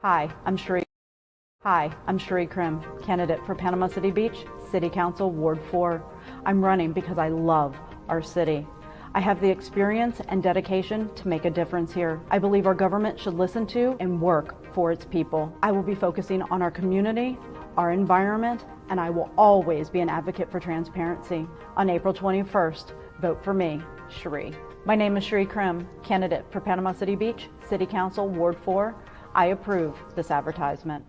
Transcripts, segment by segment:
Hi, I'm Sheree. Hi, I'm Sheree Krim, candidate for Panama City Beach, City Council, Ward 4. I'm running because I love our city. I have the experience and dedication to make a difference here. I believe our government should listen to and work for its people. I will be focusing on our community, our environment, and I will always be an advocate for transparency. On April 21st, vote for me, Sheree. My name is Sheree Krim, candidate for Panama City Beach, City Council, Ward 4. I approve this advertisement.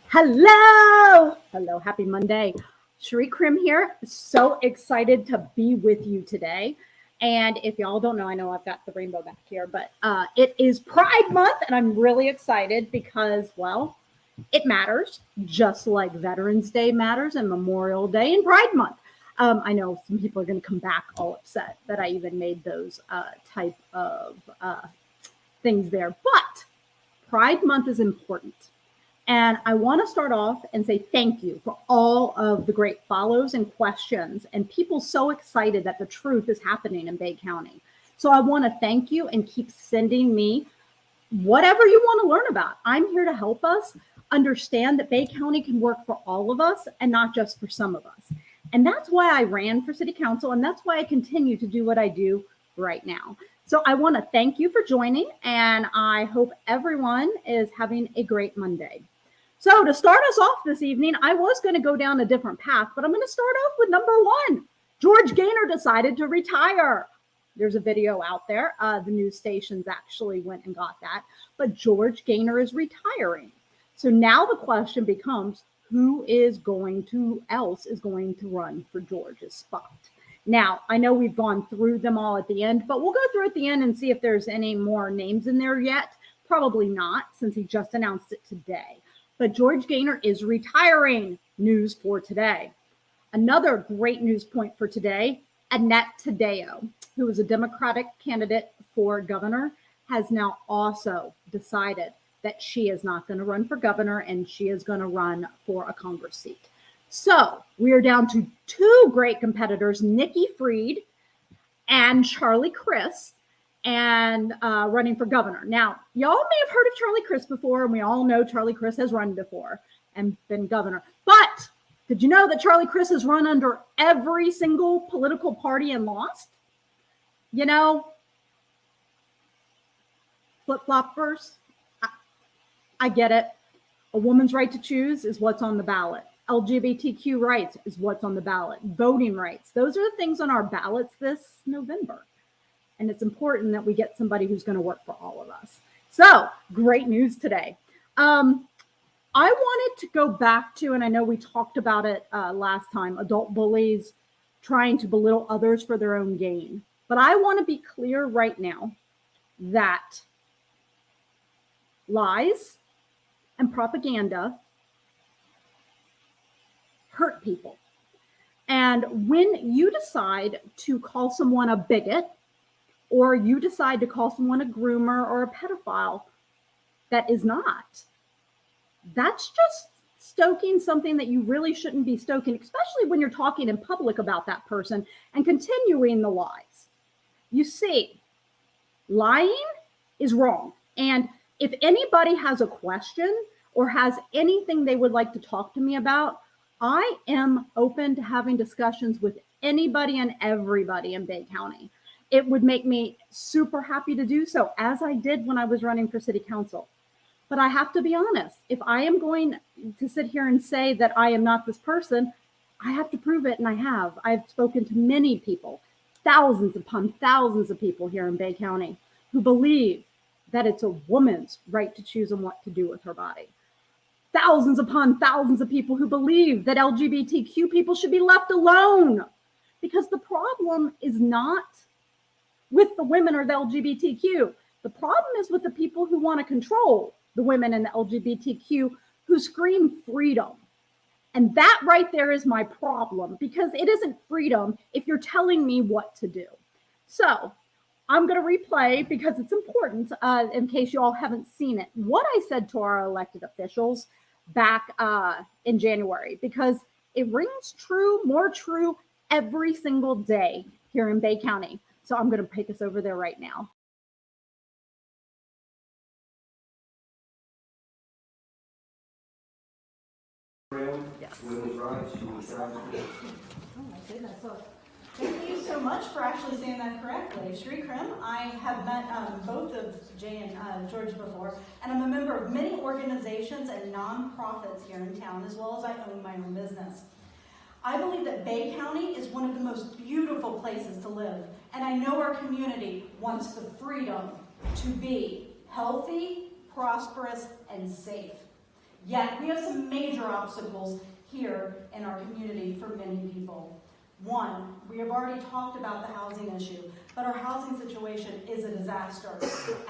Hello, happy Monday. Sheree Krim here. So excited to be with you today. And if y'all don't know, I know I've got the rainbow back here, but it is Pride Month, and I'm really excited because, well, it matters, just like Veterans Day matters and Memorial Day and Pride Month. I know some people are going to come back all upset that I even made those type of things there, but Pride Month is important. And I want to start off and say thank you for all of the great follows and questions and people so excited that the truth is happening in Bay County. So I want to thank you and keep sending me whatever you want to learn about. I'm here to help us understand that Bay County can work for all of us and not just for some of us. And that's why I ran for city council, and that's why I continue to do what I do right now. So I want to thank you for joining, and I hope everyone is having a great Monday. So to start us off this evening, I was going to go down a different path, but I'm going to start off with number one. George Gaynor decided to retire. There's a video out there. The news stations actually went and got that. But George Gaynor is retiring. So now the question becomes, who is going to run for George's spot? Now, I know we've gone through them all at the end, but we'll go through at the end and see if there's any more names in there yet. Probably not, since he just announced it today. But George Gaynor is retiring. News for today. Another great news point for today, Annette Taddeo, who is a Democratic candidate for governor, has now also decided that she is not going to run for governor and she is going to run for a Congress seat. So we are down to two great competitors, Nikki Fried and Charlie Crist, and running for governor. Now, y'all may have heard of Charlie Crist before, and we all know Charlie Crist has run before and been governor. But did you know that Charlie Crist has run under every single political party and lost? You know, flip-floppers, I get it. A woman's right to choose is what's on the ballot. LGBTQ rights is what's on the ballot. Voting rights. Those are the things on our ballots this November. And it's important that we get somebody who's going to work for all of us. So great news today. I wanted to go back to, and I know we talked about it last time, adult bullies trying to belittle others for their own gain. But I want to be clear right now that lies and propaganda hurt people. And when you decide to call someone a bigot, or you decide to call someone a groomer or a pedophile, that is not. That's just stoking something that you really shouldn't be stoking, especially when you're talking in public about that person and continuing the lies. You see, lying is wrong. And if anybody has a question or has anything they would like to talk to me about, I am open to having discussions with anybody and everybody in Bay County. It would make me super happy to do so, as I did when I was running for city council. But I have to be honest. If I am going to sit here and say that I am not this person, I have to prove it, and I have. I've spoken to many people, thousands upon thousands of people here in Bay County who believe that it's a woman's right to choose on what to do with her body. Thousands upon thousands of people who believe that LGBTQ people should be left alone, because the problem is not with the women or the LGBTQ. The problem is with the people who want to control the women and the LGBTQ who scream freedom. And that right there is my problem, because it isn't freedom if you're telling me what to do. So I'm going to replay, because it's important in case you all haven't seen it, what I said to our elected officials back in January, because it rings true, more true every single day here in Bay County. So I'm going to take us over there right now. Yes. Women's rights, human rights. Oh my goodness. Well, thank you so much for actually saying that correctly. Shri Krim, I have met both of Jay and George before, and I'm a member of many organizations and nonprofits here in town, as well as I own my own business. I believe that Bay County is one of the most beautiful places to live, and I know our community wants the freedom to be healthy, prosperous, and safe. Yet, we have some major obstacles here in our community for many people. One, we have already talked about the housing issue, but our housing situation is a disaster,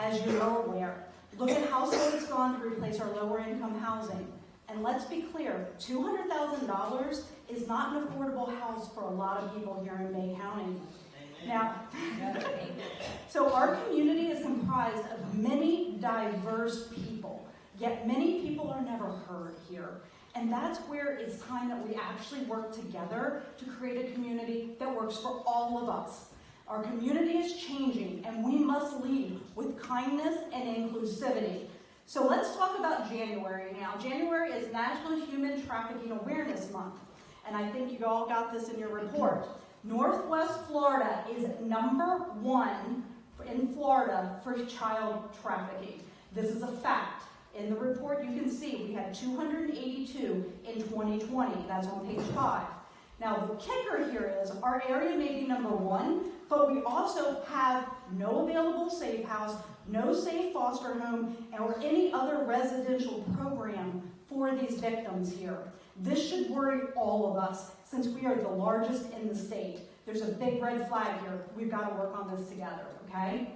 as you are aware. Look at households that's gone to replace our lower income housing. And let's be clear, $200,000 is not an affordable house for a lot of people here in Bay County. Now, so our community is comprised of many diverse people, yet many people are never heard here. And that's where it's time that we actually work together to create a community that works for all of us. Our community is changing, and we must lead with kindness and inclusivity. So let's talk about January now. January is National Human Trafficking Awareness Month, and I think you all got this in your report. Northwest Florida is #1 in Florida for child trafficking. This is a fact. In the report, you can see we had 282 in 2020. That's on page 5. Now, the kicker here is our area may be #1, but we also have no available safe house, no safe foster home, or any other residential program for these victims here. This should worry all of us since we are the largest in the state. There's a big red flag here. We've got to work on this together, okay?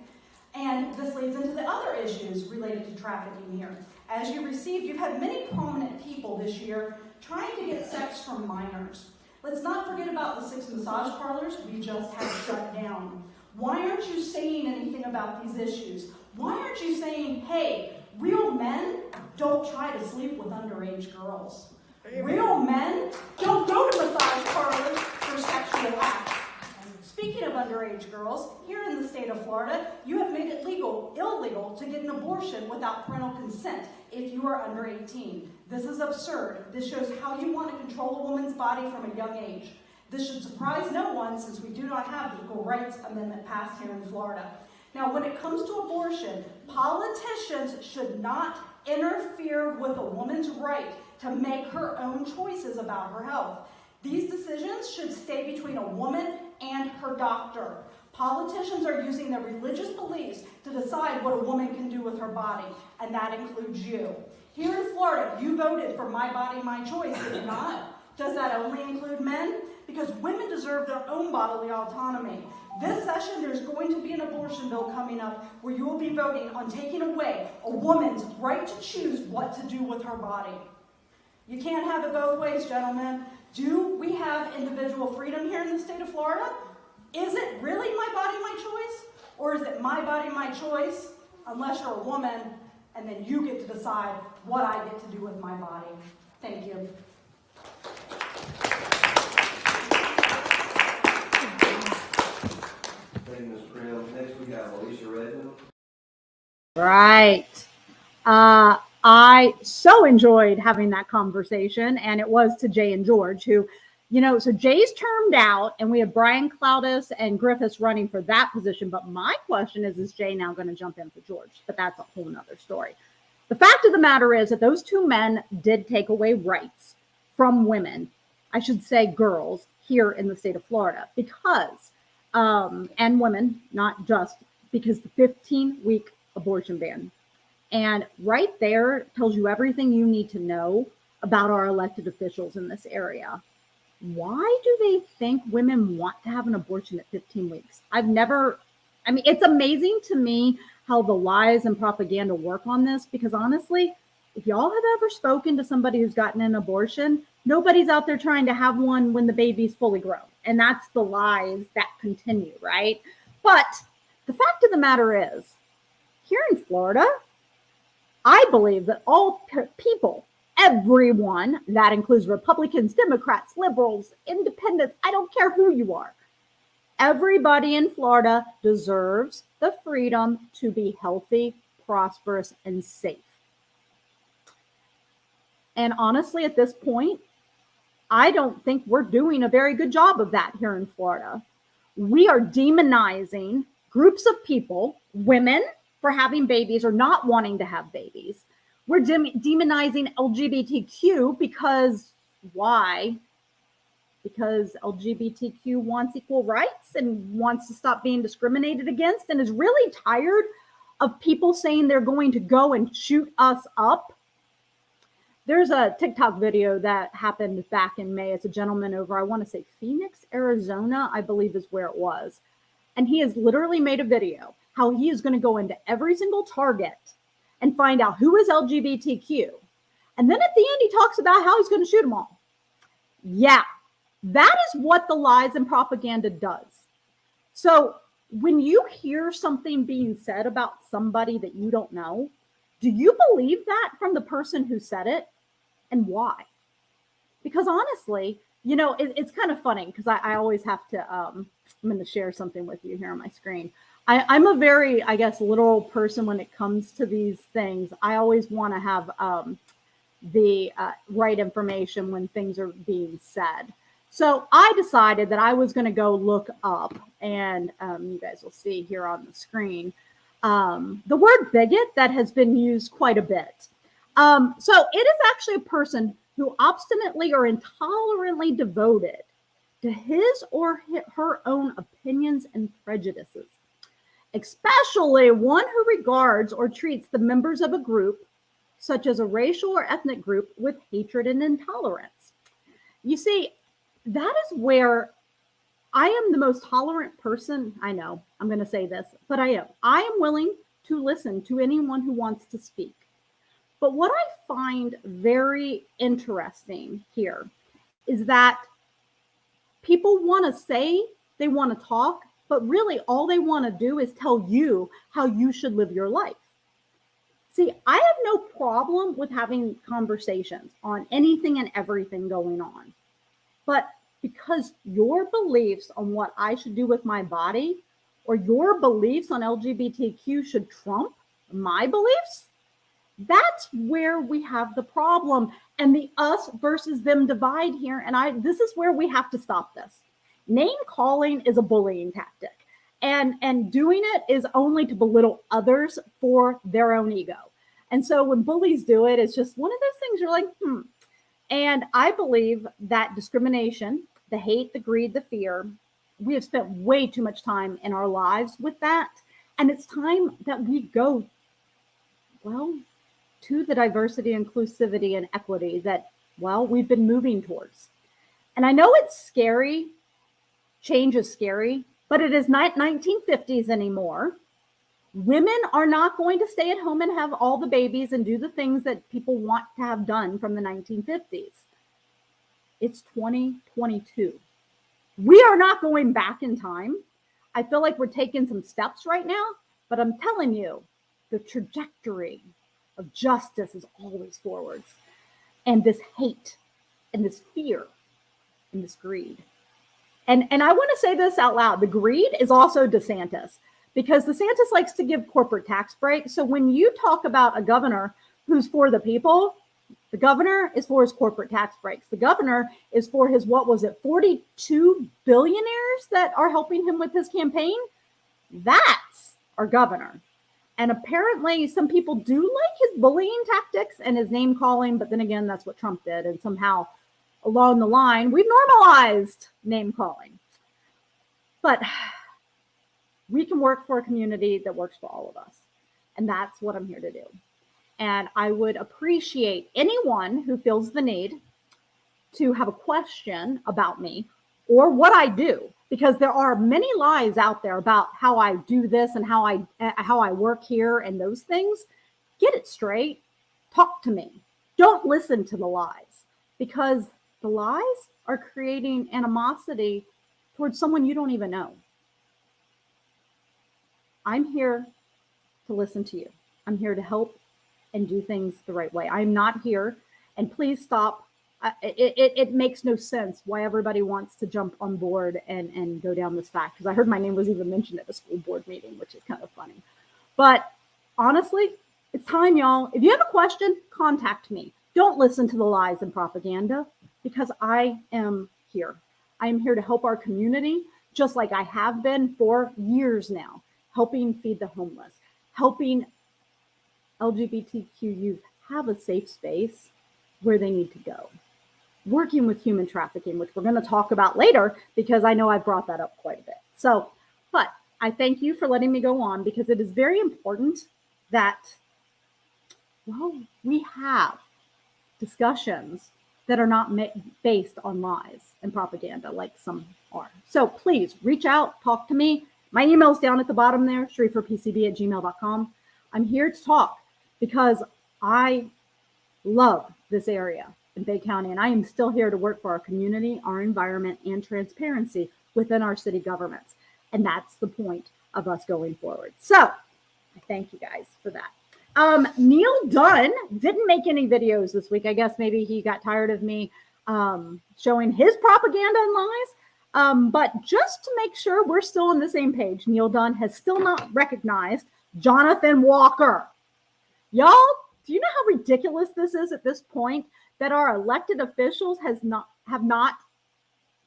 And this leads into the other issues related to trafficking here. As you've had many prominent people this year trying to get sex from minors. Let's not forget about the 6 massage parlors we just had shut down. Why aren't you saying anything about these issues? Why aren't you saying, hey, real men don't try to sleep with underage girls. Real men don't go to massage parlors for sexual acts. Speaking of underage girls, here in the state of Florida, you have made it illegal to get an abortion without parental consent if you are under 18. This is absurd. This shows how you want to control a woman's body from a young age. This should surprise no one since we do not have the Equal Rights Amendment passed here in Florida. Now, when it comes to abortion, politicians should not interfere with a woman's right to make her own choices about her health. These decisions should stay between a woman and her doctor. Politicians are using their religious beliefs to decide what a woman can do with her body, and that includes you. Here in Florida, you voted for My Body, My Choice, did you not? Does that only include men? Because women deserve their own bodily autonomy. This session, there's going to be an abortion bill coming up where you will be voting on taking away a woman's right to choose what to do with her body. You can't have it both ways, gentlemen. Do we have individual freedom here in the state of Florida? Is it really my body, my choice? Or is it my body, my choice, unless you're a woman, and then you get to decide what I get to do with my body? Thank you. Thank you, Ms. Prim. Next, we got Alicia Redmond. Right. I so enjoyed having that conversation, and it was to Jay and George, who, so Jay's termed out, and we have Brian Cloudis and Griffiths running for that position. But my question is Jay now going to jump in for George? But that's a whole nother story. The fact of the matter is that those two men did take away rights from women, I should say girls, here in the state of Florida, because, and women, not just because the 15-week abortion ban. And right there tells you everything you need to know about our elected officials in this area. Why do they think women want to have an abortion at 15 weeks? It's amazing to me how the lies and propaganda work on this, because honestly, if y'all have ever spoken to somebody who's gotten an abortion, nobody's out there trying to have one when the baby's fully grown. And that's the lies that continue, right? But the fact of the matter is, here in Florida, I believe that all people, everyone, that includes Republicans, Democrats, liberals, independents, I don't care who you are, everybody in Florida deserves the freedom to be healthy, prosperous, and safe. And honestly, at this point, I don't think we're doing a very good job of that here in Florida. We are demonizing groups of people, women for having babies or not wanting to have babies. We're demonizing LGBTQ because why? Because LGBTQ wants equal rights and wants to stop being discriminated against and is really tired of people saying they're going to go and shoot us up. There's a TikTok video that happened back in May. It's a gentleman over, I want to say Phoenix, Arizona, I believe is where it was. And he has literally made a video how he is going to go into every single Target and find out who is LGBTQ. And then at the end, he talks about how he's going to shoot them all. Yeah, that is what the lies and propaganda does. So when you hear something being said about somebody that you don't know, do you believe that from the person who said it? And why? Because honestly, you know, it's kind of funny because I always have to, I'm going to share something with you here on my screen. I'm a very, I guess, literal person when it comes to these things. I always want to have the right information when things are being said. So I decided that I was going to go look up, and you guys will see here on the screen, the word bigot that has been used quite a bit. So it is actually a person who obstinately or intolerantly devoted to his or her own opinions and prejudices, especially one who regards or treats the members of a group, such as a racial or ethnic group, with hatred and intolerance. You see, that is where I am the most tolerant person. I know I'm going to say this, but I am. I am willing to listen to anyone who wants to speak. But what I find very interesting here is that people want to say they want to talk, but really all they want to do is tell you how you should live your life. See, I have no problem with having conversations on anything and everything going on. But because your beliefs on what I should do with my body or your beliefs on LGBTQ should trump my beliefs, that's where we have the problem and the us versus them divide here. And this is where we have to stop this. Name calling is a bullying tactic, and doing it is only to belittle others for their own ego. And so when bullies do it, it's just one of those things you're like, And I believe that discrimination, the hate, the greed, the fear, we have spent way too much time in our lives with that. And it's time that we go, to the diversity, inclusivity, and equity that, we've been moving towards. And I know it's scary. Change is scary, but it is not 1950s anymore. Women are not going to stay at home and have all the babies and do the things that people want to have done from the 1950s. It's 2022. We are not going back in time. I feel like we're taking some steps right now, but I'm telling you, the trajectory of justice is always forwards. And this hate and this fear and this greed. And I want to say this out loud. The greed is also DeSantis, because DeSantis likes to give corporate tax breaks. So when you talk about a governor who's for the people, the governor is for his corporate tax breaks. The governor is for his, 42 billionaires that are helping him with his campaign? That's our governor. And apparently some people do like his bullying tactics and his name calling, but then again, that's what Trump did. And somehow along the line, we've normalized name calling. But we can work for a community that works for all of us. And that's what I'm here to do. And I would appreciate anyone who feels the need to have a question about me or what I do, because there are many lies out there about how I do this and how I work here and those things. Get it straight. Talk to me. Don't listen to the lies, because the lies are creating animosity towards someone you don't even know. I'm here to listen to you. I'm here to help and do things the right way. I'm not here, and please stop. It makes no sense why everybody wants to jump on board and go down this fact, because I heard my name was even mentioned at a school board meeting, which is kind of funny. But honestly, it's time, y'all. If you have a question, contact me. Don't listen to the lies and propaganda, because I am here. I am here to help our community, just like I have been for years now, helping feed the homeless, helping LGBTQ youth have a safe space where they need to go, working with human trafficking, which we're going to talk about later, because I know I brought that up quite a bit. So, but I thank you for letting me go on, because it is very important that, well, we have discussions that are not based on lies and propaganda like some are. So please reach out, talk to me. My email's down at the bottom there, shrieferpcb@gmail.com. I'm here to talk because I love this area in Bay County, and I am still here to work for our community, our environment, and transparency within our city governments. And that's the point of us going forward. So I thank you guys for that. Neil Dunn didn't make any videos this week. I guess maybe he got tired of me showing his propaganda and lies. But just to make sure we're still on the same page, Neil Dunn has still not recognized Jonathan Walker. Y'all, do you know how ridiculous this is at this point, that our elected officials have not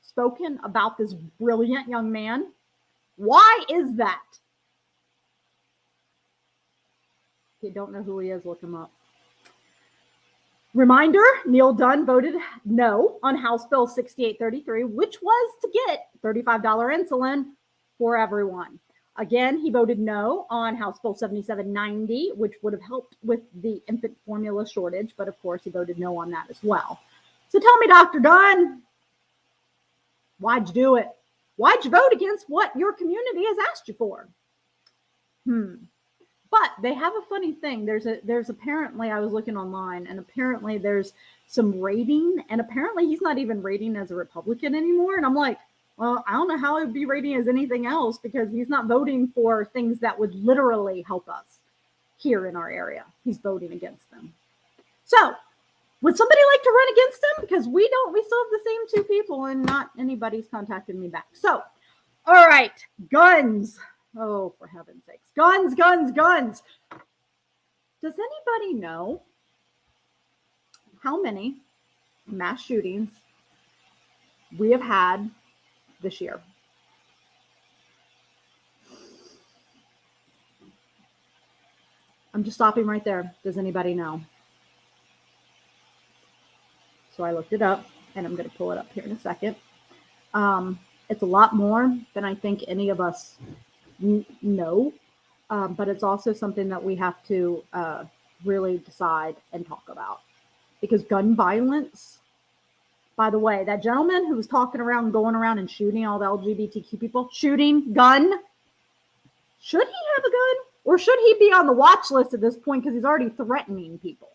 spoken about this brilliant young man? Why is that? If you don't know who he is, look him up. Reminder, Neil Dunn voted no on House Bill 6833, which was to get $35 insulin for everyone. Again, he voted no on House Bill 7790, which would have helped with the infant formula shortage, but of course he voted no on that as well. So tell me, Dr. Dunn, why'd you do it? Why'd you vote against what your community has asked you for? But they have a funny thing. There's apparently, I was looking online, and apparently there's some rating, and apparently he's not even rating as a Republican anymore. And I'm like, well, I don't know how it would be rating as anything else, because he's not voting for things that would literally help us here in our area. He's voting against them. So would somebody like to run against him? Because we still have the same two people, and not anybody's contacted me back. So, all right, guns. Oh, for heaven's sakes. Guns, guns, guns. Does anybody know how many mass shootings we have had this year? I'm just stopping right there. Does anybody know? So I looked it up, and I'm going to pull it up here in a second. It's a lot more than I think any of us know, but it's also something that we have to really decide and talk about, because gun violence, by the way, that gentleman who was going around and shooting all the LGBTQ people, shooting gun, should he have a gun, or should he be on the watch list at this point because he's already threatening people?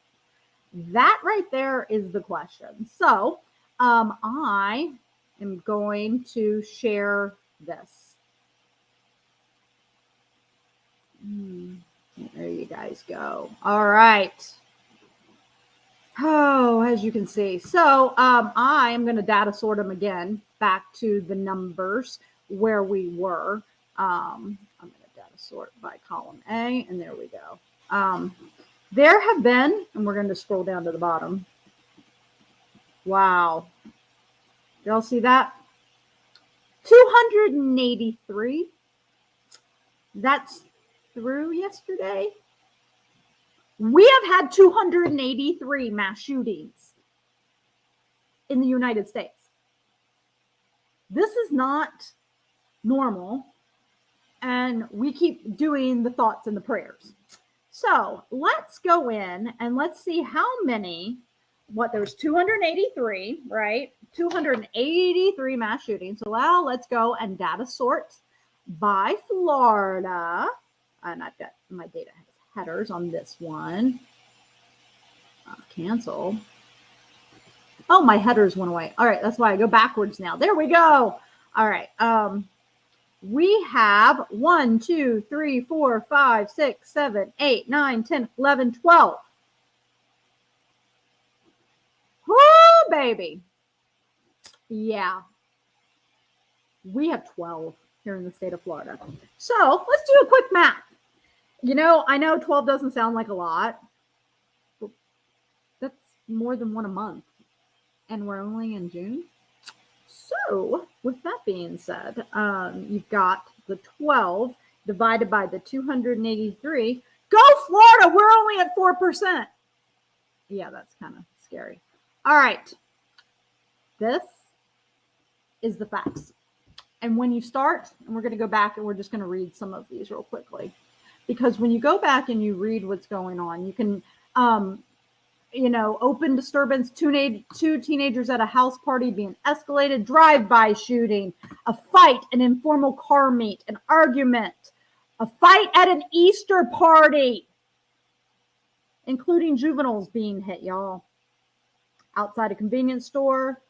That right there is the question. So I am going to share this. There you guys go. All right. Oh, as you can see. So I am going to data sort them again back to the numbers where we were. I'm going to data sort by column A, and there we go. There have been, and we're going to scroll down to the bottom. Wow. Y'all see that? 283. That's through yesterday. We have had 283 mass shootings in the United States. This is not normal, and we keep doing the thoughts and the prayers. So let's go in and let's see how many, there's 283, right? 283 mass shootings. So now let's go and data sort by Florida. And I've got my data has headers on this one. Cancel. Oh, my headers went away. All right, that's why I go backwards now. There we go. All right. We have 1, 2, 3, 4, 5, 6, 7, 8, 9, 10, 11, 12. Oh, baby. Yeah. We have 12 here in the state of Florida. So let's do a quick math. I know 12 doesn't sound like a lot, but that's more than one a month, and we're only in June. So, with that being said, you've got the 12 divided by the 283. Go Florida! We're only at 4%. Yeah, that's kind of scary. All right. This is the facts. And when you start, and we're going to go back and we're just going to read some of these real quickly. Because when you go back and you read what's going on, you can, open disturbance, two teenagers at a house party being escalated, drive-by shooting, a fight, an informal car meet, an argument, a fight at an Easter party, including juveniles being hit, y'all. Outside a convenience store,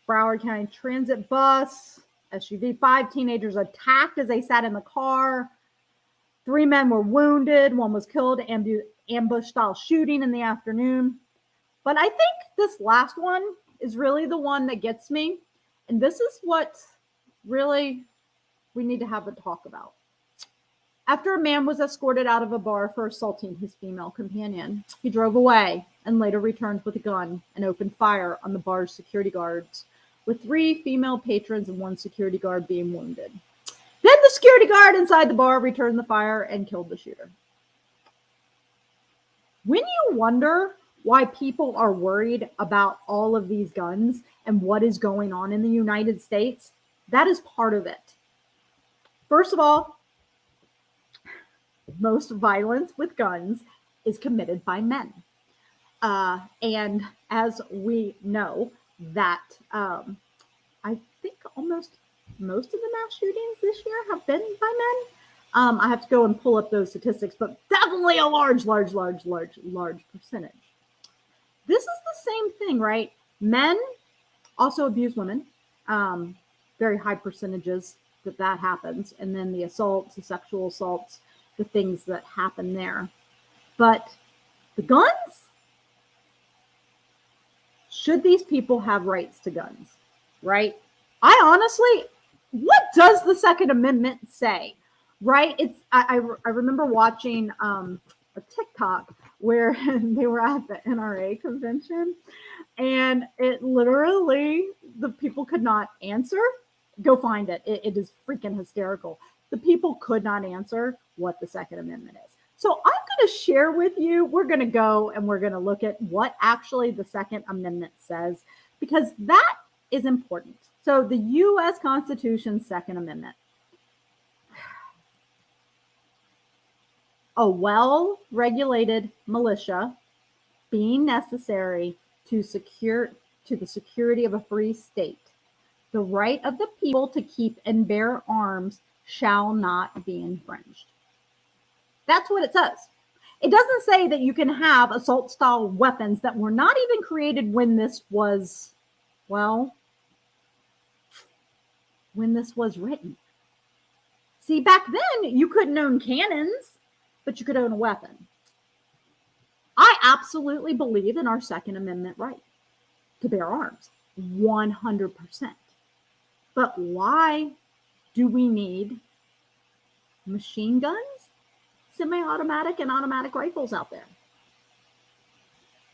Broward County Transit bus, SUV, 5 teenagers attacked as they sat in the car. 3 men were wounded. 1 was killed, ambush-style shooting in the afternoon. But I think this last one is really the one that gets me. And this is what really we need to have a talk about. After a man was escorted out of a bar for assaulting his female companion, he drove away and later returned with a gun and opened fire on the bar's security guards, with 3 female patrons and 1 security guard being wounded. Then the security guard inside the bar returned the fire and killed the shooter. When you wonder why people are worried about all of these guns and what is going on in the United States, that is part of it. First of all, most violence with guns is committed by men. And as we know that I think almost most of the mass shootings this year have been by men. I have to go and pull up those statistics, but definitely a large percentage. This is the same thing, right? Men also abuse women. Very high percentages that happens. And then the assaults, the sexual assaults, the things that happen there. But the guns? Should these people have rights to guns, right? I honestly, what does the Second Amendment say, right? I remember watching a TikTok where they were at the NRA convention, and it literally, the people could not answer. Go find it. It is freaking hysterical. The people could not answer what the Second Amendment is. So I'm going to share with you, we're going to go and we're going to look at what actually the Second Amendment says, because that is important. So the U.S. Constitution's Second Amendment. A well-regulated militia being necessary to the security of a free state. The right of the people to keep and bear arms shall not be infringed. That's what it says. It doesn't say that you can have assault-style weapons that were not even created when this was, when this was written. See, back then, you couldn't own cannons, but you could own a weapon. I absolutely believe in our Second Amendment right to bear arms, 100%. But why do we need machine guns, semi-automatic and automatic rifles out there?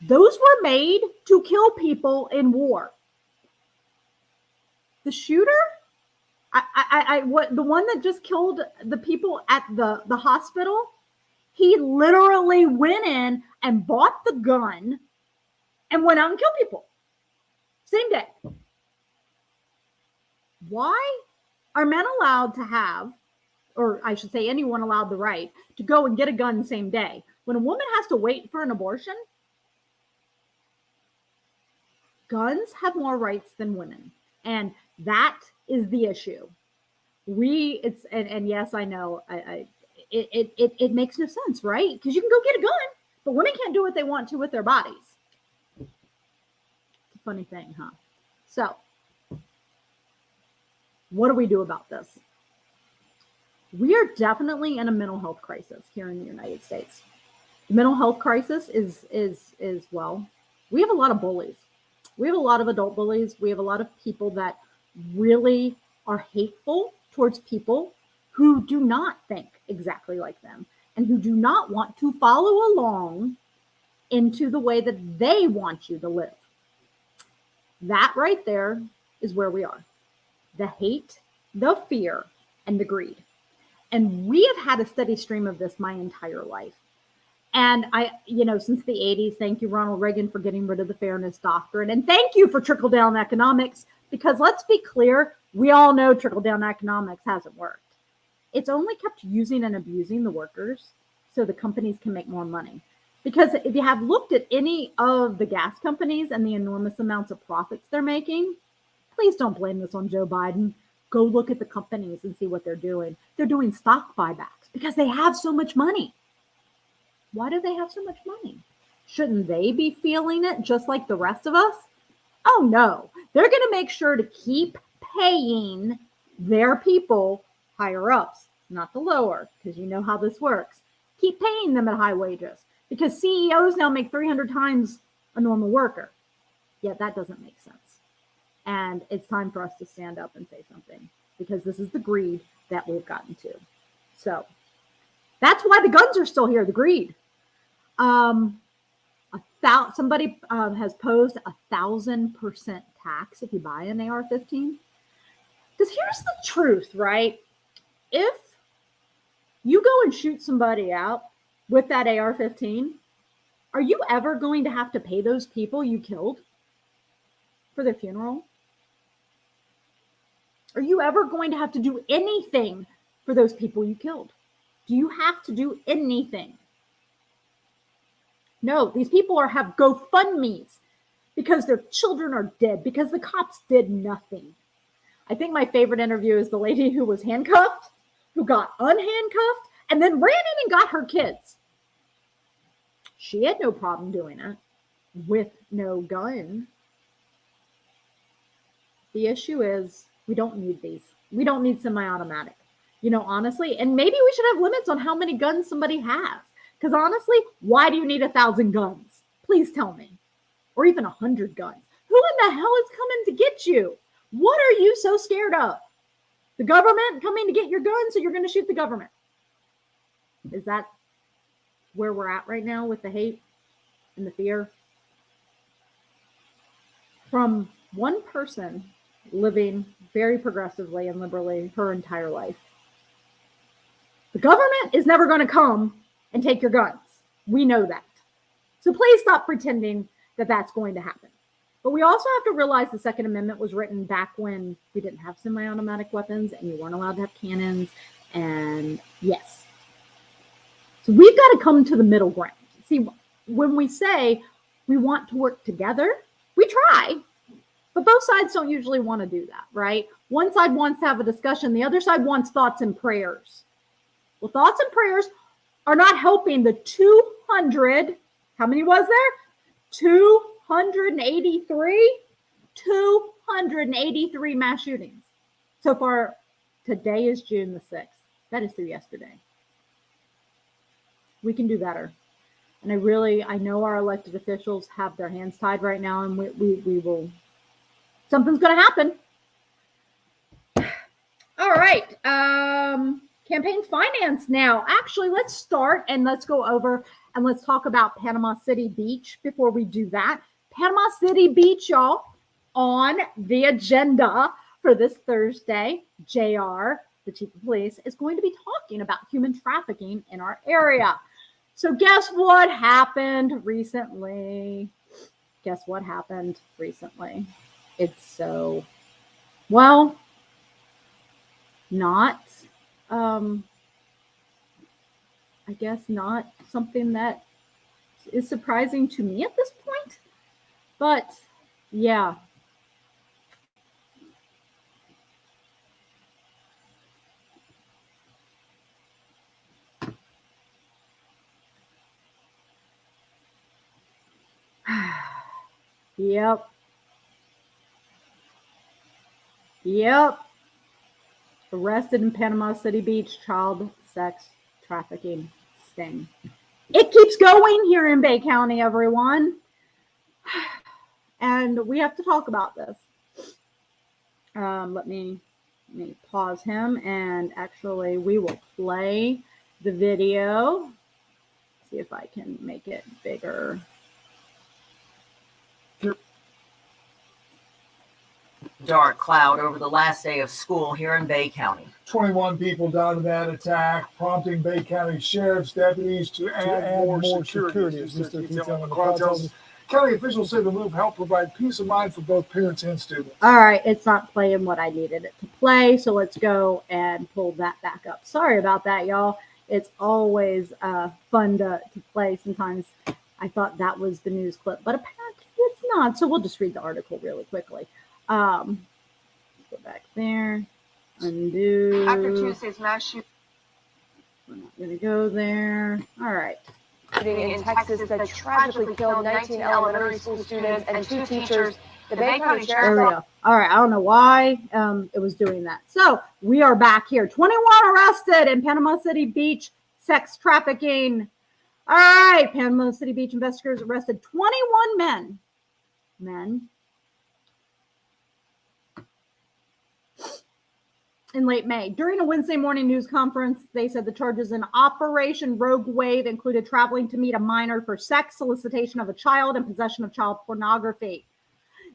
Those were made to kill people in war. The shooter, the one that just killed the people at the hospital, he literally went in and bought the gun and went out and killed people. Same day. Why are men allowed to have, or I should say anyone allowed the right to go and get a gun the same day, when a woman has to wait for an abortion? Guns have more rights than women. And that is the issue. And yes, I know, it makes no sense, right? Because you can go get a gun, but women can't do what they want to with their bodies. It's a funny thing, huh? So, what do we do about this? We are definitely in a mental health crisis here in the United States. The mental health crisis is we have a lot of bullies. We have a lot of adult bullies. We have a lot of people that really are hateful towards people who do not think exactly like them and who do not want to follow along into the way that they want you to live. That right there is where we are. The hate, the fear, and the greed. And we have had a steady stream of this my entire life. And since the 80s, thank you, Ronald Reagan, for getting rid of the fairness doctrine. And thank you for trickle down economics, because let's be clear, we all know trickle down economics hasn't worked. It's only kept using and abusing the workers so the companies can make more money. Because if you have looked at any of the gas companies and the enormous amounts of profits they're making, please don't blame this on Joe Biden. Go look at the companies and see what they're doing. They're doing stock buybacks because they have so much money. Why do they have so much money? Shouldn't they be feeling it just like the rest of us? Oh no, they're going to make sure to keep paying their people higher ups, not the lower, because you know how this works. Keep paying them at high wages because CEOs now make 300 times a normal worker. Yet that doesn't make sense. And it's time for us to stand up and say something, because this is the greed that we've gotten to. So that's why the guns are still here, the greed. Somebody has posed 1,000% tax if you buy an AR-15. Because here's the truth, right? If you go and shoot somebody out with that AR-15, are you ever going to have to pay those people you killed for their funeral? Are you ever going to have to do anything for those people you killed? Do you have to do anything? No, these people have GoFundMes because their children are dead, because the cops did nothing. I think my favorite interview is the lady who was handcuffed, who got unhandcuffed, and then ran in and got her kids. She had no problem doing it with no gun. The issue is we don't need these. We don't need semi-automatic. Honestly, and maybe we should have limits on how many guns somebody has. Because honestly, why do you need 1,000 guns? Please tell me. Or even 100 guns. Who in the hell is coming to get you? What are you so scared of? The government coming to get your guns, so you're going to shoot the government. Is that where we're at right now with the hate and the fear? From one person living very progressively and liberally her entire life. The government is never going to come and take your guns. We know that. So please stop pretending that that's going to happen. But we also have to realize the Second Amendment was written back when we didn't have semi-automatic weapons and you weren't allowed to have cannons. And yes. So we've got to come to the middle ground. See, when we say we want to work together, we try. But both sides don't usually want to do that, right? One side wants to have a discussion. The other side wants thoughts and prayers. Well, thoughts and prayers are not helping the 200, how many was there? 283? 283 mass shootings. So far, today is June the 6th. That is through yesterday. We can do better. And I know our elected officials have their hands tied right now, and we will, something's going to happen. All right. Campaign finance now. Actually, let's start and let's go over and let's talk about Panama City Beach before we do that. Panama City Beach, y'all, on the agenda for this Thursday. JR, the chief of police, is going to be talking about human trafficking in our area. So guess what happened recently? It's so, well, not, I guess not something that is surprising to me at this point, but yeah. Yep. Arrested in Panama City Beach, child sex trafficking sting. It keeps going here in Bay County, everyone. And we have to talk about this. Let me pause him, and actually we will play the video. See if I can make it bigger. dark cloud over the last day of school here in Bay County. 21 people died in that attack, prompting Bay County Sheriff's deputies to add more security. As least they're detailing the crowd tells us. County officials say the move helped provide peace of mind for both parents and students. All right, it's not playing what I needed it to play, so let's go and pull that back up. Sorry about that, y'all. It's always fun to play. Sometimes I thought that was the news clip, but apparently it's not. So we'll just read the article really quickly. Go back there. Undo. After Tuesday's mass shooting. We're not going to go there. All right. In Texas that tragically killed 19 elementary school students and 2 teachers, the Bay County There we Sheriff's go. All right. I don't know why it was doing that. So we are back here. 21 arrested in Panama City Beach sex trafficking. All right. Panama City Beach investigators arrested 21 men in late May. During a Wednesday morning news conference, they said the charges in Operation Rogue Wave included traveling to meet a minor for sex, solicitation of a child, and possession of child pornography.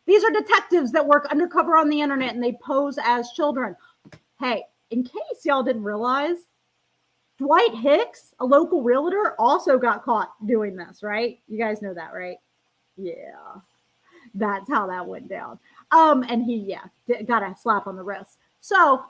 These are detectives that work undercover on the internet and they pose as children. Hey, in case y'all didn't realize, Dwight Hicks, a local realtor, also got caught doing this, right? You guys know that, right? Yeah, that's how that went down. And he, got a slap on the wrist. So,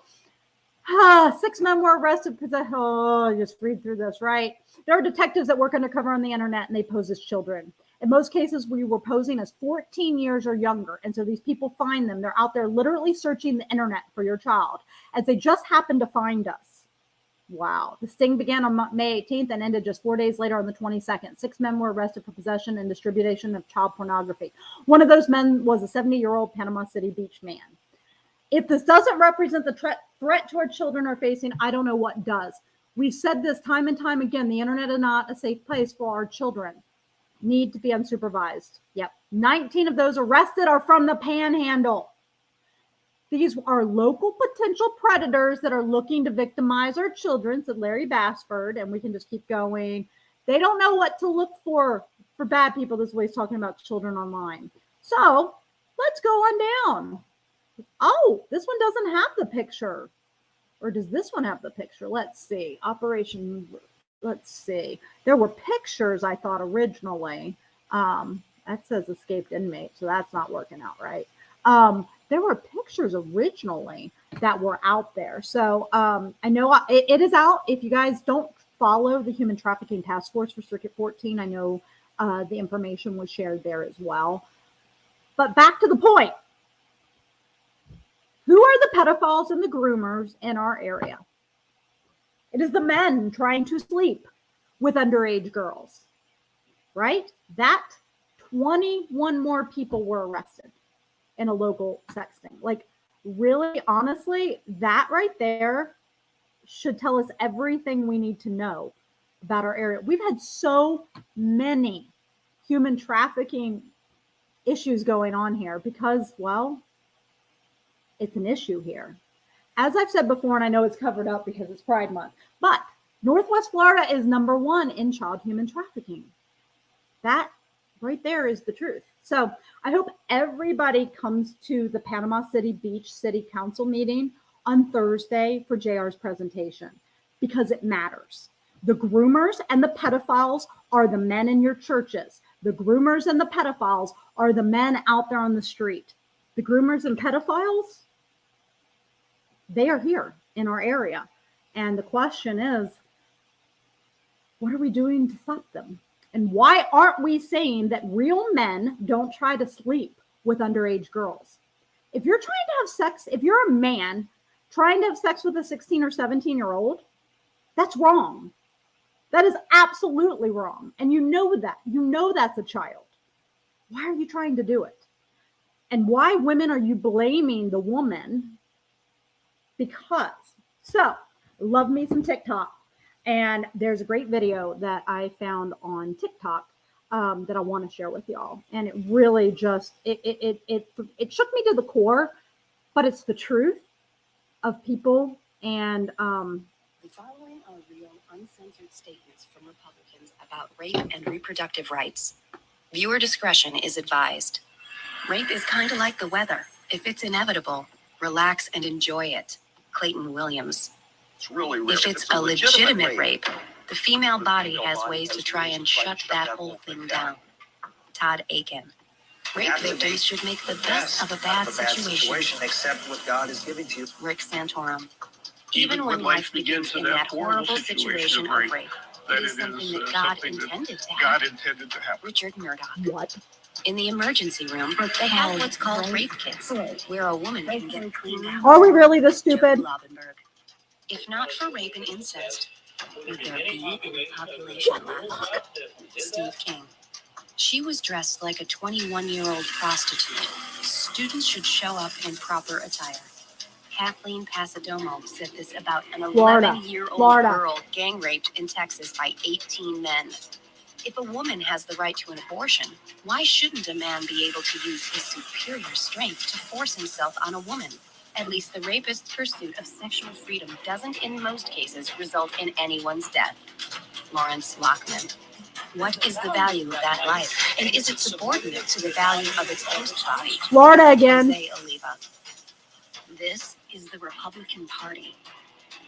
6 men were arrested. Just read through this, right? There are detectives that work undercover on the internet and they pose as children. In most cases, we were posing as 14 years or younger. And so these people find them. They're out there literally searching the internet for your child as they just happened to find us. Wow. The sting began on May 18th and ended just 4 days later on the 22nd. 6 men were arrested for possession and distribution of child pornography. One of those men was a 70-year-old Panama City Beach man. If this doesn't represent the threat to our children are facing, I don't know what does. We've said this time and time again. The internet is not a safe place for our children. Need to be unsupervised. Yep. 19 of those arrested are from the Panhandle. These are local potential predators that are looking to victimize our children, said Larry Bassford, and we can just keep going. They don't know what to look for bad people. This is what he's talking about children online. So let's go on down. Oh, this one doesn't have the picture. Or does this one have the picture? Let's see. Let's see. There were pictures, I thought, originally. That says escaped inmate, so that's not working out right. There were pictures originally that were out there. So I know it is out. If you guys don't follow the Human Trafficking Task Force for Circuit 14, I know the information was shared there as well. But back to the point. Who are the pedophiles and the groomers in our area? It is the men trying to sleep with underage girls, right? That 21 more people were arrested in a local sex sting. Like, really, honestly, that right there should tell us everything we need to know about our area. We've had so many human trafficking issues going on here because, well, it's an issue here. As I've said before, and I know it's covered up because it's Pride Month, but Northwest Florida is #1 in child human trafficking. That right there is the truth. So I hope everybody comes to the Panama City Beach City Council meeting on Thursday for JR's presentation because it matters. The groomers and the pedophiles are the men in your churches. The groomers and the pedophiles are the men out there on the street. The groomers and pedophiles, they are here in our area. And the question is, what are we doing to stop them? And why aren't we saying that real men don't try to sleep with underage girls? If you're trying to have sex, if you're a man trying to have sex with a 16 or 17-year-old, that's wrong. That is absolutely wrong. And you know that. You know that's a child. Why are you trying to do it? And why women are you blaming the woman? Because, so, love me some TikTok. And there's a great video that I found on TikTok that I want to share with y'all. And it really just, it shook me to the core, but it's the truth of people. And the following are real, uncensored statements from Republicans about rape and reproductive rights. Viewer discretion is advised. Rape is kind of like the weather. If it's inevitable, relax and enjoy it. Clayton Williams. It's really real. If it's a legitimate rape, the female body has ways to try and shut that whole thing down. Todd Aiken. Rape victims should make the best of a bad situation. Accept what God is giving to you. Rick Santorum. Even when life begins in that horrible situation of rape, it is something that God intended to happen. Richard Murdoch. What? In the emergency room, they have what's called rape kits, where a woman can get cleaned out. Are we really this stupid? Joe Laubenberg. If not for rape and incest, would there be any population left? Steve King. She was dressed like a 21-year-old prostitute. Students should show up in proper attire. Kathleen Pasadomo said this about an 11-year-old girl gang raped in Texas by 18 men. If a woman has the right to an abortion, why shouldn't a man be able to use his superior strength to force himself on a woman? At least the rapist's pursuit of sexual freedom doesn't in most cases result in anyone's death. Lawrence Lockman. What is the value of that life? And is it subordinate to the value of its host body? Florida again. Jose Oliva. This is the Republican Party.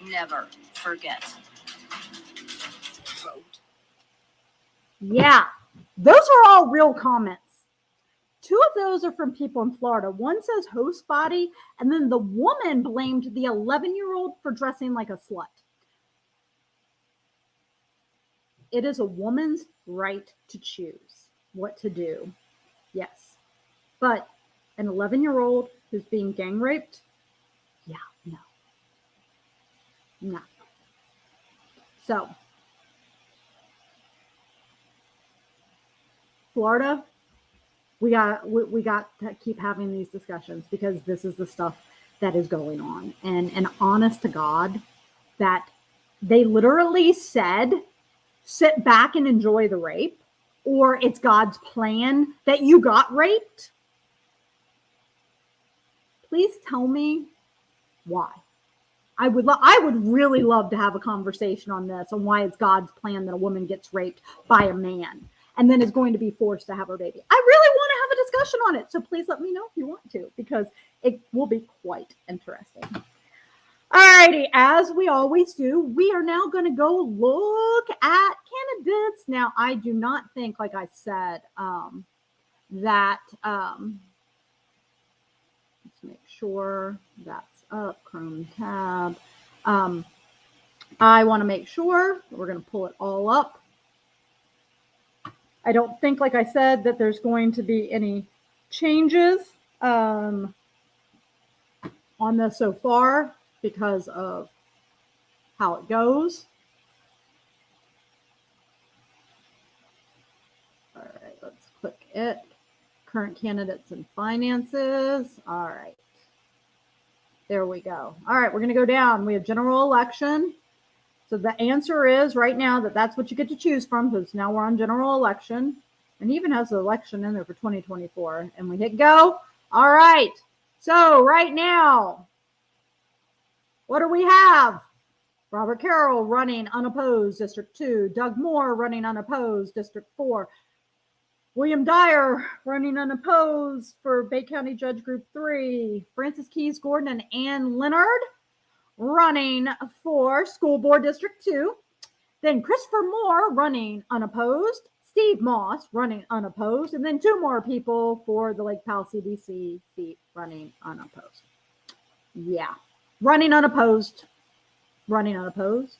Never forget. Vote. Yeah, those are all real comments. 2 of those are from people in Florida. One says host body, and then the woman blamed the 11-year-old for dressing like a slut. It is a woman's right to choose what to do. Yes. But an 11-year-old who's being gang raped? Yeah, no. No. So, Florida, we got to keep having these discussions because this is the stuff that is going on. And honest to God, that they literally said, sit back and enjoy the rape, or it's God's plan that you got raped. Please tell me why. I would really love to have a conversation on this, on why it's God's plan that a woman gets raped by a man and then is going to be forced to have her baby. I really want to have a discussion on it. So please let me know if you want to, because it will be quite interesting. Alrighty, as we always do, we are now going to go look at candidates. Now, I do not think, like I said, that, let's make sure that's up, Chrome tab. I want to make sure, we're going to pull it all up. I don't think, like I said, that there's going to be any changes on this so far, because of how it goes. All right, let's click it. Current candidates and finances. All right. There we go. All right, we're going to go down. We have general election. So the answer is right now that's what you get to choose from, because now we're on general election. And he even has the election in there for 2024. And we hit go. All right. So right now, what do we have? Robert Carroll running unopposed, District 2. Doug Moore running unopposed, District 4. William Dyer running unopposed for Bay County Judge Group 3. Francis Keys Gordon and Ann Leonard running for School Board District 2. Then Christopher Moore running unopposed. Steve Moss running unopposed. And then 2 more people for the Lake Powell CDC seat running unopposed. Yeah. Running unopposed. Running unopposed.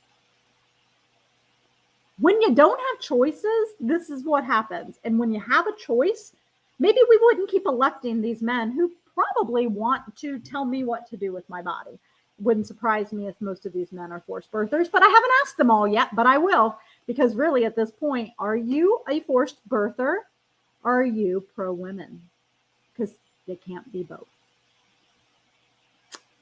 When you don't have choices, this is what happens. And when you have a choice, maybe we wouldn't keep electing these men who probably want to tell me what to do with my body. Wouldn't surprise me if most of these men are forced birthers, but I haven't asked them all yet, but I will. Because really at this point, are you a forced birther? Or are you pro-women? Because they can't be both.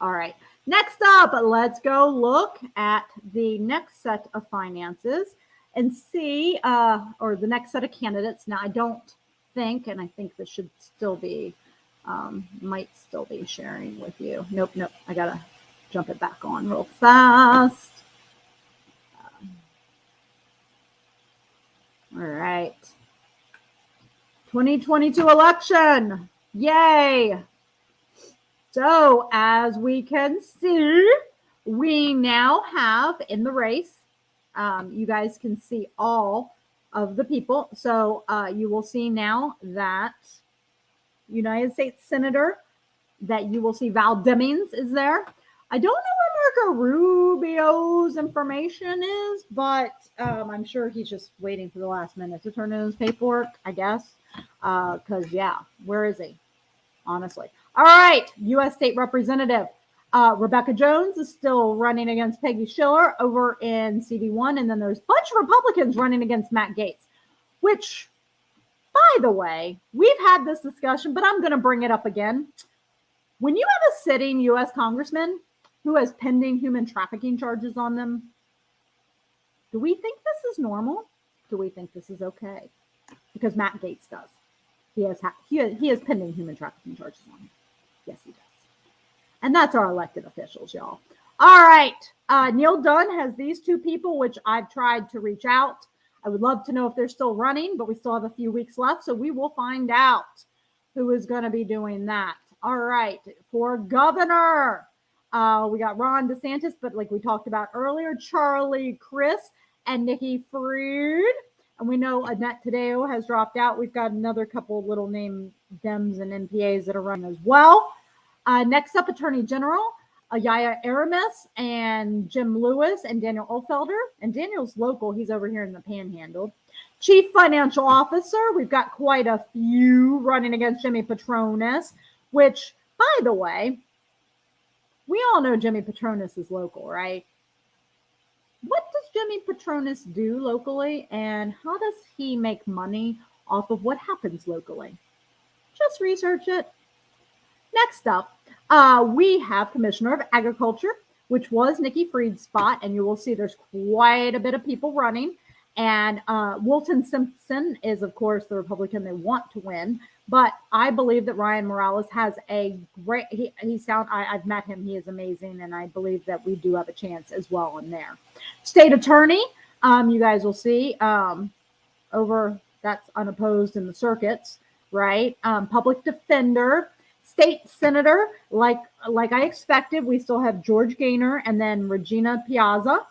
All right. Next up, let's go look at the next set of finances and see, or the next set of candidates. Now, I don't think, and I think this should still be, might still be sharing with you. Nope. I got to jump it back on real fast. All right. 2022 election. Yay. So as we can see, we now have in the race, you guys can see all of the people. So you will see now that United States Senator, that you will see Val Demings is there. I don't know where Marco Rubio's information is, but I'm sure he's just waiting for the last minute to turn in his paperwork, I guess. Because, yeah, where is he? Honestly. All right, U.S. State Representative. Rebecca Jones is still running against Peggy Schiller over in CD1. And then there's a bunch of Republicans running against Matt Gaetz, which, by the way, we've had this discussion, but I'm going to bring it up again. When you have a sitting U.S. congressman who has pending human trafficking charges on them, do we think this is normal? Do we think this is okay? Because Matt Gaetz does. He has pending human trafficking charges on him. Yes, he does. And that's our elected officials, y'all. All right. Neil Dunn has these two people, which I've tried to reach out. I would love to know if they're still running, but we still have a few weeks left, so we will find out who is going to be doing that. All right. For governor, we got Ron DeSantis, but like we talked about earlier, Charlie Crist and Nikki Fried. And we know Annette Taddeo has dropped out. We've got another couple of little name Dems and NPAs that are running as well. Next up, Attorney General Yaya Aramis and Jim Lewis and Daniel Ohlfelder. And Daniel's local. He's over here in the Panhandle. Chief Financial Officer, we've got quite a few running against Jimmy Patronis, which, by the way, we all know Jimmy Patronis is local, right? What does Jimmy Patronis do locally, and how does he make money off of what happens locally? Just research it. Next up, we have Commissioner of Agriculture, which was Nikki Fried's spot, and you will see there's quite a bit of people running. And Wilton Simpson is, of course, the Republican they want to win. But I believe that Ryan Morales has a great, I've met him. He is amazing. And I believe that we do have a chance as well in there. State Attorney, you guys will see over, that's unopposed in the circuits, right? Public Defender, State Senator, like I expected, we still have George Gaynor and then Regina Piazza.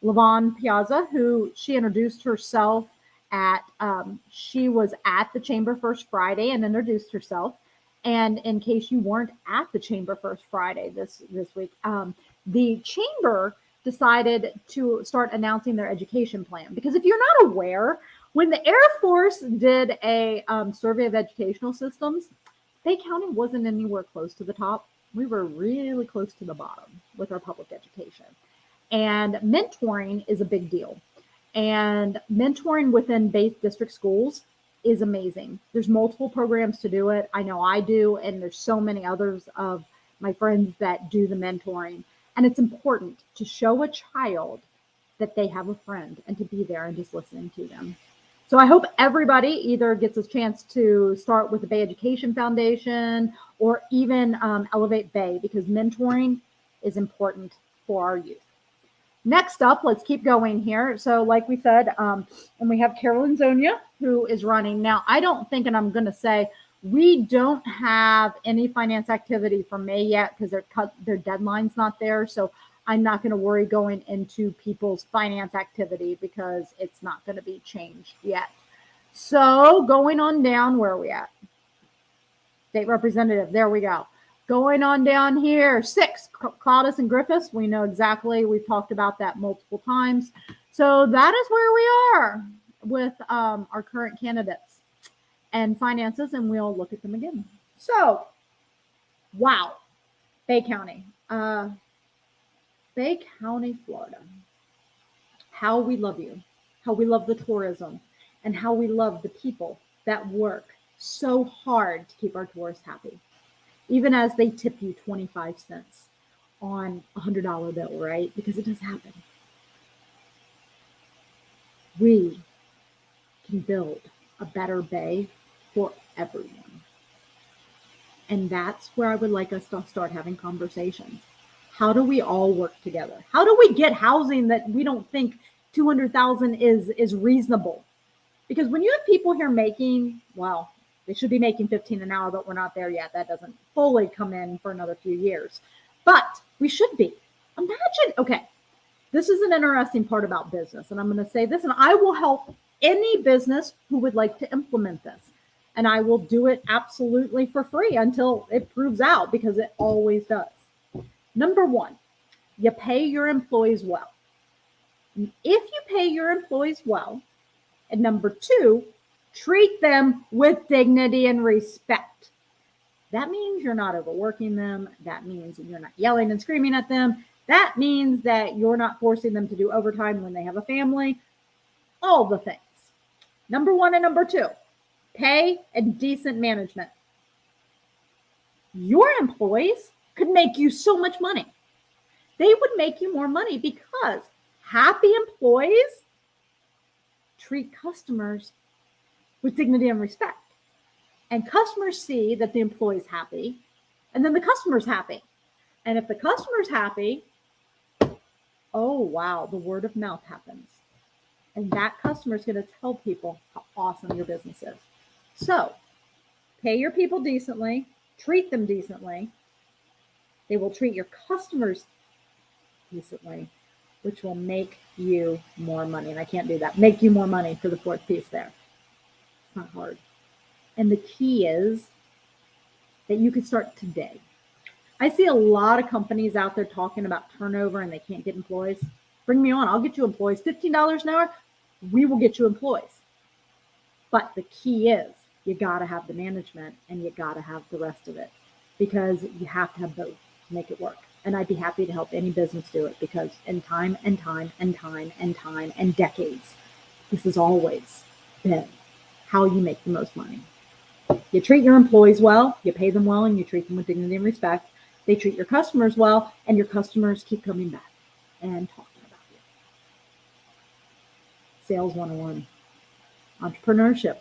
Lavon Piazza, who she introduced herself at, she was at the Chamber First Friday and introduced herself. And in case you weren't at the Chamber First Friday this week, the Chamber decided to start announcing their education plan. Because if you're not aware, when the Air Force did a survey of educational systems, Bay County wasn't anywhere close to the top. We were really close to the bottom with our public education. And mentoring is a big deal. And mentoring within Bay District schools is amazing. There's multiple programs to do it. I know I do, and there's so many others of my friends that do the mentoring. And it's important to show a child that they have a friend and to be there and just listening to them. So I hope everybody either gets a chance to start with the Bay Education Foundation or even Elevate Bay, because mentoring is important for our youth. Next up, let's keep going here. So like we said, and we have Carolyn Zonia, who is running. Now, I don't think, and I'm going to say, we don't have any finance activity for May yet because their deadline's not there. So I'm not going to worry going into people's finance activity because it's not going to be changed yet. So going on down, where are we at? State Representative, there we go. Going on down here, 6, Claudus and Griffiths. We know exactly, we've talked about that multiple times. So that is where we are with our current candidates and finances, and we'll look at them again. So, wow, Bay County. Bay County, Florida. How we love you, how we love the tourism, and how we love the people that work so hard to keep our tourists happy. Even as they tip you 25 cents on a $100 bill, right? Because it does happen. We can build a better bay for everyone. And that's where I would like us to start having conversations. How do we all work together? How do we get housing that we don't think $200,000 is reasonable? Because when you have people here making, well, They should be making 15 an hour, but we're not there yet. That doesn't fully come in for another few years. But we should be. Imagine, okay, this is an interesting part about business. And I'm going to say this, and I will help any business who would like to implement this. And I will do it absolutely for free until it proves out, because it always does. Number one, you pay your employees well. If you pay your employees well, and number two, treat them with dignity and respect. That means you're not overworking them. That means you're not yelling and screaming at them. That means that you're not forcing them to do overtime when they have a family. All the things. Number one and number two, pay and decent management. Your employees could make you so much money. They would make you more money because happy employees treat customers with dignity and respect. And customers see that the employee's happy, and then the customer's happy. And if the customer's happy, oh, wow, the word of mouth happens. And that customer is going to tell people how awesome your business is. So pay your people decently, treat them decently. They will treat your customers decently, which will make you more money. And I can't do that. Make you more money for the fourth piece there. It's not hard. And the key is that you could start today. I see a lot of companies out there talking about turnover and they can't get employees. Bring me on. I'll get you employees. $15 an hour, we will get you employees. But the key is you got to have the management and you got to have the rest of it, because you have to have both to make it work. And I'd be happy to help any business do it, because in time and time and time and time and decades, this has always been how you make the most money. You treat your employees well, you pay them well, and you treat them with dignity and respect. They treat your customers well, and your customers keep coming back and talking about you. Sales 101, entrepreneurship.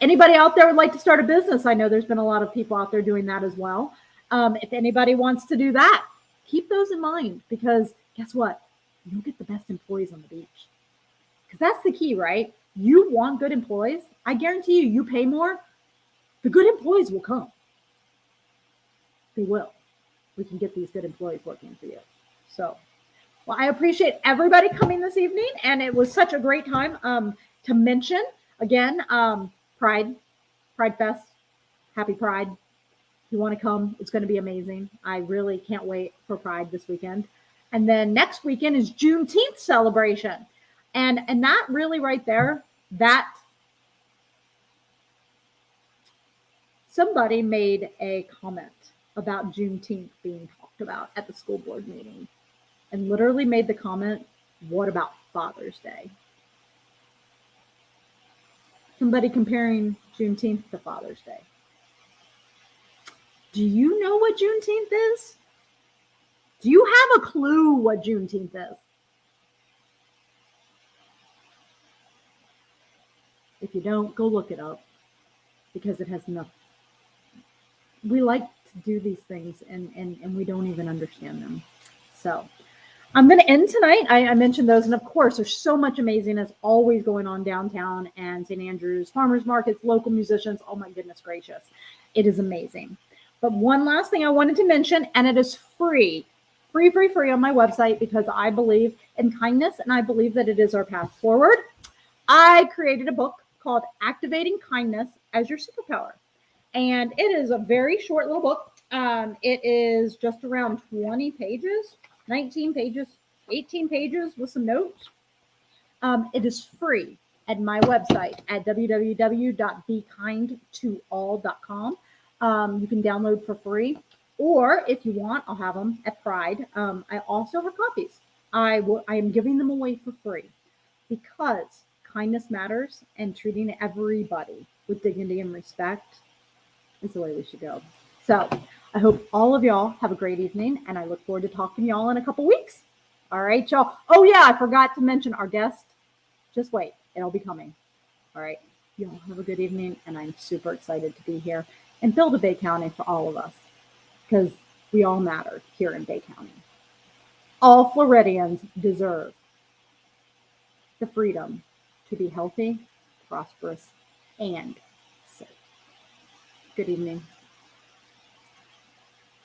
Anybody out there would like to start a business? I know there's been a lot of people out there doing that as well. If anybody wants to do that, keep those in mind, because guess what? You'll get the best employees on the beach. Because that's the key, right? You want good employees. I guarantee you, you pay more, the good employees will come. They will. We can get these good employees working for you. So, well, I appreciate everybody coming this evening, and it was such a great time to mention, again, Pride Fest. Happy Pride. If you want to come, it's going to be amazing. I really can't wait for Pride this weekend. And then next weekend is Juneteenth celebration. And that really right there, that somebody made a comment about Juneteenth being talked about at the school board meeting, and literally made the comment, what about Father's Day? Somebody comparing Juneteenth to Father's Day. Do you know what Juneteenth is? Do you have a clue what Juneteenth is? If you don't, go look it up, because it has nothing. We like to do these things and we don't even understand them. So I'm going to end tonight. I mentioned those. And of course, there's so much amazingness always going on downtown and St. Andrews, farmers markets, local musicians. Oh my goodness gracious. It is amazing. But one last thing I wanted to mention, and it is free on my website, because I believe in kindness and I believe that it is our path forward. I created a book called Activating Kindness as Your Superpower. And it is a very short little book. It is just around 20 pages, 19 pages, 18 pages with some notes. It is free at my website at www.bekindtoall.com. You can download for free. Or if you want, I'll have them at Pride. I also have copies. I am giving them away for free, because kindness matters, and treating everybody with dignity and respect is the way we should go. So I hope all of y'all have a great evening, and I look forward to talking to y'all in a couple weeks. All right, y'all. Oh yeah, I forgot to mention our guest. Just wait, it'll be coming. All right, y'all have a good evening, and I'm super excited to be here and build a Bay County for all of us, because we all matter here in Bay County. All Floridians deserve the freedom to be healthy, prosperous, and safe. Good evening.